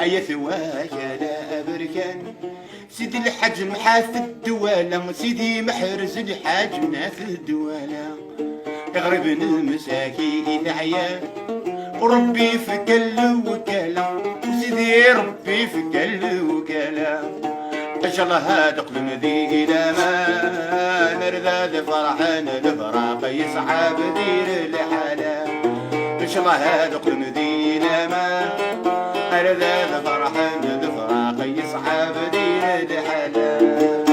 يا ثواك لا بركان سيدي الحاج محاف الدوالة سيدي محرز الحاج مناف الدوالة يغرب المساكين عيال وربي فك الوكالة وسيدي ربي فك الوكالة ان شاء الله هذا قبل ذي الى ما نرذاد فرحان الفراق يصعب دير الحالة ان شاء الله هذا قبل ذي الى ما نرذاد فرحان الفراق يصعب دير الحالة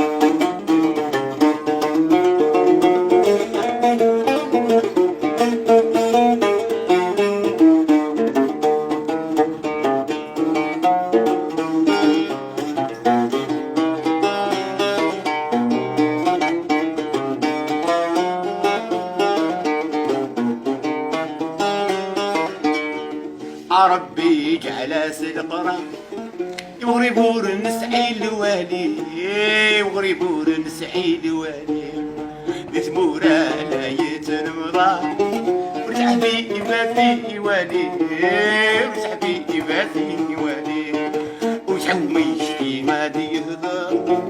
ربي يجعل سلقرا وغريبور نسعي الوالي وغريبور نسعي الوالي بثمورة لا يتنمضى ورزحبي يباتي والي ورزحبي يباتي والي وشعومي يشتي ما دي يهضر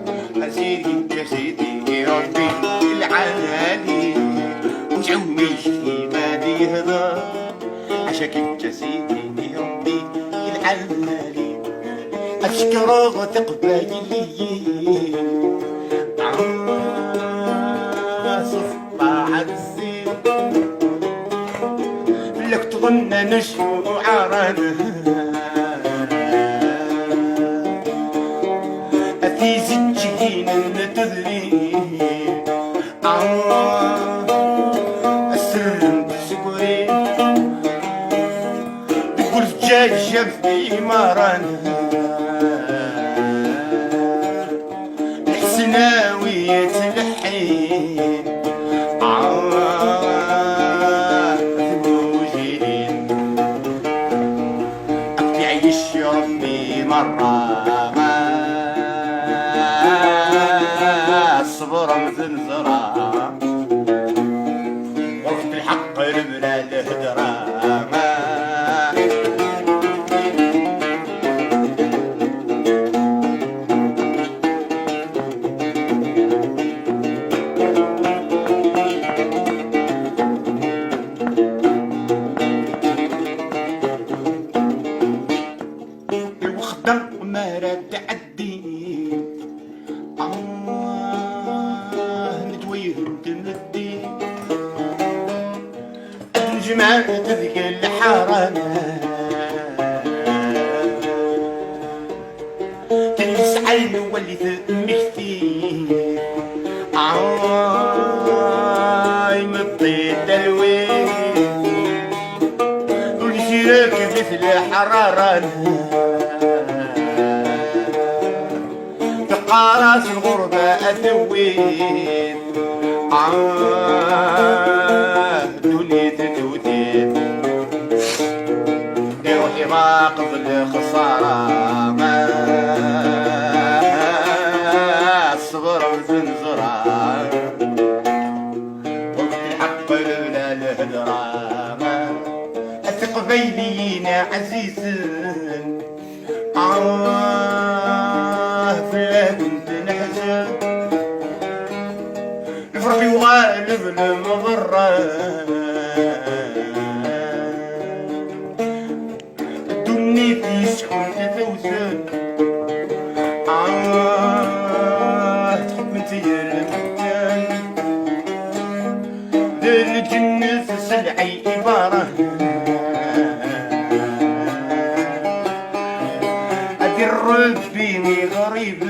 أسيدي يا سيدي ربي العالي وشعومي يشتي ما دي يهضر عشاك انت سيدي ربي العالي اشكر تقبلي صفا عزيز لك تظن نشو عرنا في سجين تدري السر تسكري جاجب في مرن الحسناوية الحين موجودين أبكي عيش ربي مرة الصبر مزنزرة وقت الحق لبنا الهدرة ما رد عدي ندويه تندي الجمعة تذكر الحارة تنسعي ولي تمكتي مطي الدلوين والشراك مثل حرارة راس الغربة أثويت دنيا تتوتيت يروح يراقب الخسارة الصبر وزنزرة وقت الحق لولا الهدرة أثق بينينا عزيز فلا كنت نحزن نفرقي وغالب المضرة الدنيا يسكن تفوزن تحب انت المحتاج دار الجنة سلعي عبارة الرب فيني غريب